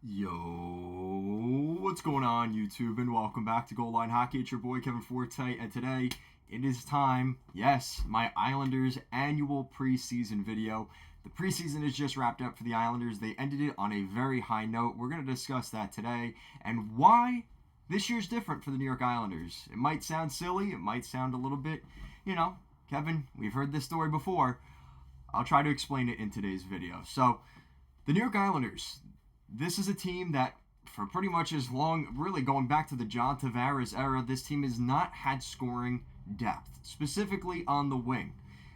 Yo, what's going on, YouTube? And welcome back to Goal Line Hockey. It's your boy Kevin Forte, and today it is time, yes, my Islanders annual preseason video. The preseason is just wrapped up for the Islanders. They ended it on a very high note. We're going to discuss that today and why this year's different for the New York Islanders. It might sound silly, it might sound a little bit, Kevin, we've heard this story before. I'll try to explain it in today's video. So, the New York Islanders, this is a team that, for pretty much as long, really going back to the John Tavares era, this team has not had scoring depth, specifically on the wing.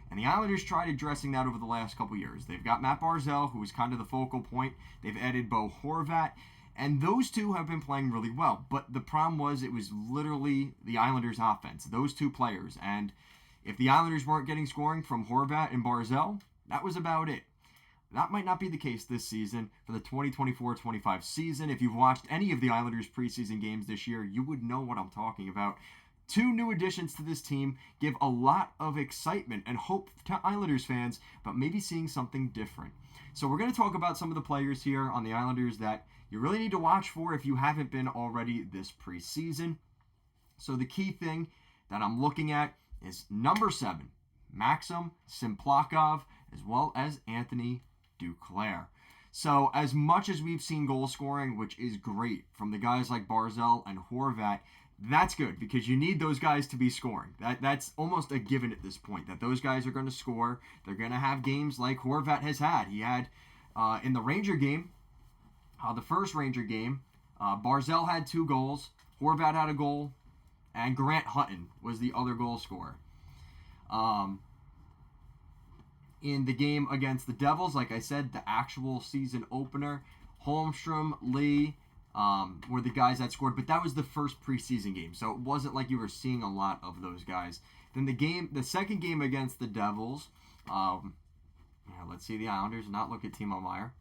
And the Islanders tried addressing that over the last couple years. They've got Matt Barzal, who is kind of the focal point. They've added Bo Horvat, and those two have been playing really well. But the problem was it was literally the Islanders' offense, those two players. And if the Islanders weren't getting scoring from Horvat and Barzal, that was about it. That might not be the case this season for the 2024-25 season. If you've watched any of the Islanders preseason games this year, you would know what I'm talking about. Two new additions to this team give a lot of excitement and hope to Islanders fans about maybe seeing something different. So we're going to talk about some of the players here on the Islanders that you really need to watch for if you haven't been already this preseason. So the key thing that I'm looking at is number 7, Maxim Simplakov, as well as Anthony Duclair. So as much as we've seen goal scoring, which is great from the guys like Barzal and Horvat, that's good because you need those guys to be scoring. That's almost a given at this point that those guys are going to score. They're going to have games like Horvat has had. He had in the Ranger game, the first Ranger game, Barzal had 2 goals, Horvat had a goal, and Grant Hutton was the other goal scorer. In the game against the Devils, like I said, the actual season opener, Holmstrom, Lee were the guys that scored, but that was the first preseason game, so it wasn't like you were seeing a lot of those guys. Then the second game against the Devils, let's see the Islanders, not look at Timo Meier.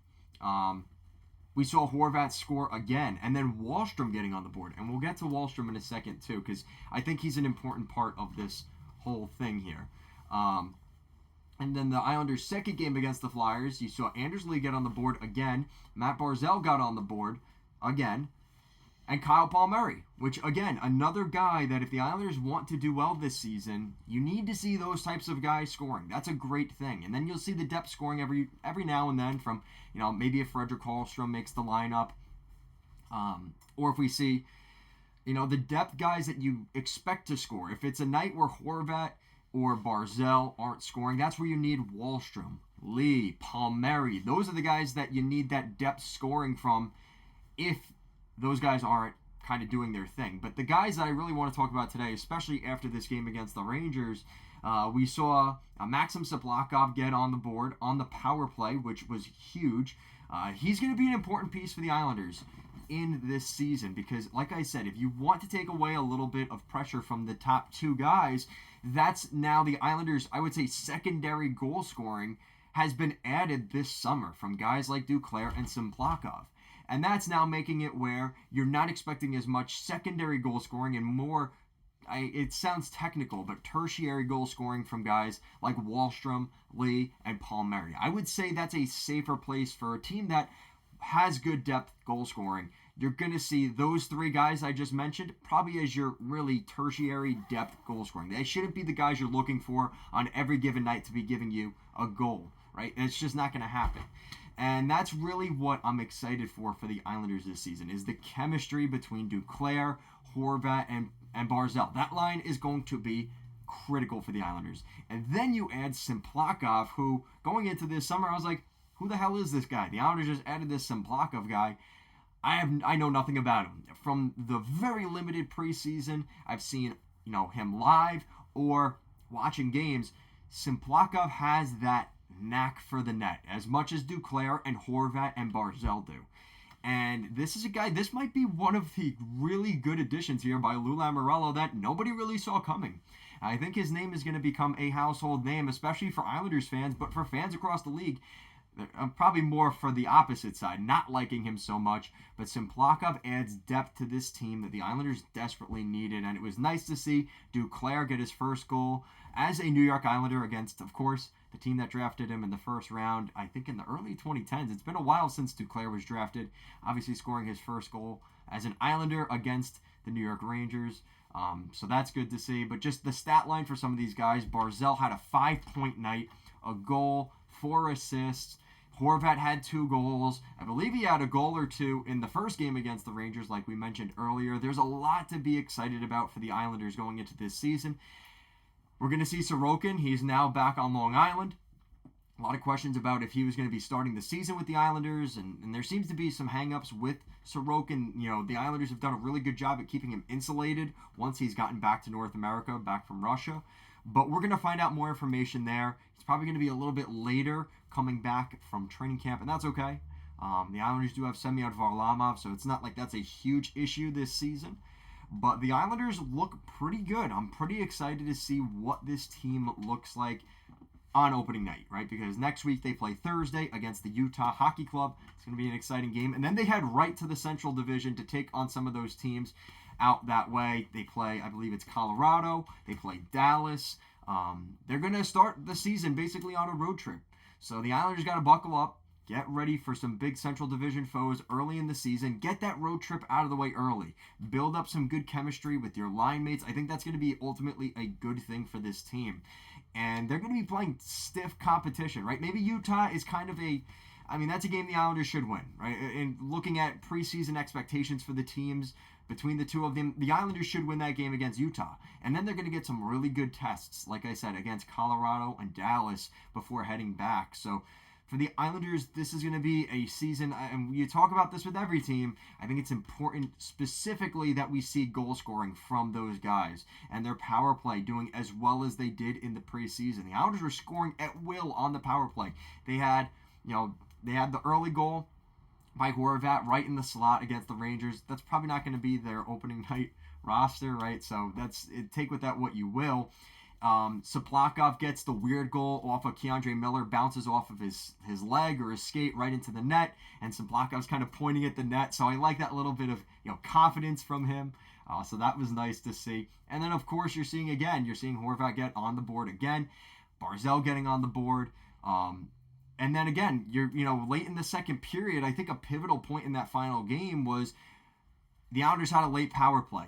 We saw Horvat score again, and then Wahlstrom getting on the board, and we'll get to Wahlstrom in a second too, because I think he's an important part of this whole thing here. And then the Islanders' second game against the Flyers, you saw Anders Lee get on the board again. Matt Barzal got on the board again. And Kyle Palmieri, which, again, another guy that if the Islanders want to do well this season, you need to see those types of guys scoring. That's a great thing. And then you'll see the depth scoring every now and then from, maybe if Fredrik Hallstrom makes the lineup. Or if we see, the depth guys that you expect to score. If it's a night where Horvat or Barzal aren't scoring, that's where you need Wahlstrom, Lee, Palmieri. Those are the guys that you need that depth scoring from if those guys aren't kind of doing their thing. But the guys that I really want to talk about today, especially after this game against the Rangers, we saw Maxim Simplakov get on the board on the power play, which was huge. He's going to be an important piece for the Islanders in this season because, like I said, if you want to take away a little bit of pressure from the top 2 guys, that's now the Islanders, I would say, secondary goal scoring has been added this summer from guys like Duclair and Simplakov. And that's now making it where you're not expecting as much secondary goal scoring and more, it sounds technical, but tertiary goal scoring from guys like Wahlstrom, Lee, and Palmieri. I would say that's a safer place for a team that has good depth goal scoring. You're going to see those 3 guys I just mentioned probably as your really tertiary depth goal scoring. They shouldn't be the guys you're looking for on every given night to be giving you a goal, right? It's just not going to happen. And that's really what I'm excited for the Islanders this season is the chemistry between Duclair, Horvat, and Barzal. That line is going to be critical for the Islanders. And then you add Simplakov, who, going into this summer, I was like, who the hell is this guy? The Islanders just added this Simplakov guy. I know nothing about him. From the very limited preseason I've seen, him live or watching games, Simplakov has that knack for the net as much as Duclair and Horvat and Barzal do. And this is a guy, this might be one of the really good additions here by Lou Lamoriello that nobody really saw coming. I think his name is going to become a household name, especially for Islanders fans, but for fans across the league. probably more for the opposite side, not liking him so much. But Simplakov adds depth to this team that the Islanders desperately needed, and it was nice to see Duclair get his first goal as a New York Islander against, of course, the team that drafted him in the first round, I think in the early 2010s. It's been a while since Duclair was drafted, obviously scoring his first goal as an Islander against the New York Rangers. So that's good to see. But just the stat line for some of these guys, Barzal had a 5-point night, a goal, 4 assists. Horvat had 2 goals. I believe he had a goal or 2 in the first game against the Rangers, like we mentioned earlier. There's a lot to be excited about for the Islanders going into this season. We're going to see Sorokin. He's now back on Long Island. A lot of questions about if he was going to be starting the season with the Islanders, and there seems to be some hang-ups with Sorokin. You know, the Islanders have done a really good job at keeping him insulated once he's gotten back to North America, back from Russia. But we're going to find out more information there. He's probably going to be a little bit later coming back from training camp, and that's okay. The Islanders do have Semyon Varlamov, so it's not like that's a huge issue this season. But the Islanders look pretty good. I'm pretty excited to see what this team looks like on opening night, right? Because next week they play Thursday against the Utah Hockey Club. It's going to be an exciting game. And then they head right to the Central Division to take on some of those teams out that way. They play, I believe it's Colorado. They play Dallas. They're going to start the season basically on a road trip. So the Islanders got to buckle up, get ready for some big Central Division foes early in the season. Get that road trip out of the way early. Build up some good chemistry with your line mates. I think that's going to be ultimately a good thing for this team. And they're going to be playing stiff competition, right? Maybe Utah is kind of that's a game the Islanders should win, right? And looking at preseason expectations for the teams between the two of them, the Islanders should win that game against Utah. And then they're going to get some really good tests, like I said, against Colorado and Dallas before heading back. So for the Islanders, this is going to be a season, and you talk about this with every team, I think it's important specifically that we see goal scoring from those guys and their power play doing as well as they did in the preseason. The Islanders were scoring at will on the power play. They had the early goal by Horvat right in the slot against the Rangers. That's probably not going to be their opening night roster, right? So take with that what you will. Soplakov gets the weird goal off of Keandre Miller, bounces off of his leg or his skate right into the net, and Soplakov's kind of pointing at the net. So I like that little bit of confidence from him. So that was nice to see. And then of course you're seeing Horvat get on the board again, Barzal getting on the board. And then again, you're late in the second period. I think a pivotal point in that final game was the Islanders had a late power play.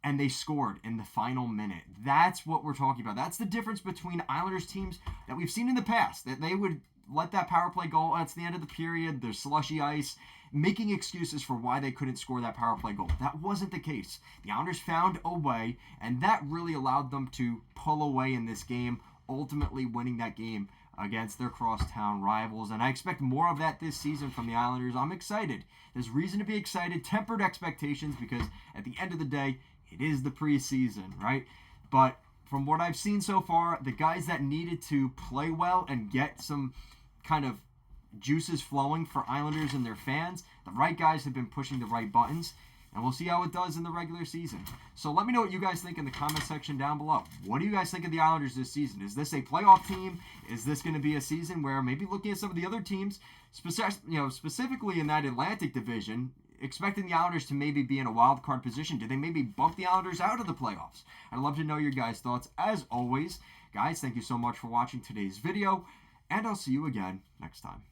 And they scored in the final minute. That's what we're talking about. That's the difference between Islanders teams that we've seen in the past. That they would let that power play go. It's the end of the period. There's slushy ice. Making excuses for why they couldn't score that power play goal. That wasn't the case. The Islanders found a way, and that really allowed them to pull away in this game, ultimately winning that game against their crosstown rivals. And I expect more of that this season from the Islanders. I'm excited. There's reason to be excited. Tempered expectations, because at the end of the day, it is the preseason, right? But from what I've seen so far, the guys that needed to play well and get some kind of juices flowing for Islanders and their fans, the right guys have been pushing the right buttons. And we'll see how it does in the regular season. So let me know what you guys think in the comment section down below. What do you guys think of the Islanders this season? Is this a playoff team? Is this going to be a season where maybe looking at some of the other teams, specifically in that Atlantic division, expecting the Islanders to maybe be in a wild card position? Do they maybe bump the Islanders out of the playoffs? I'd love to know your guys' thoughts. As always, guys, thank you so much for watching today's video, and I'll see you again next time.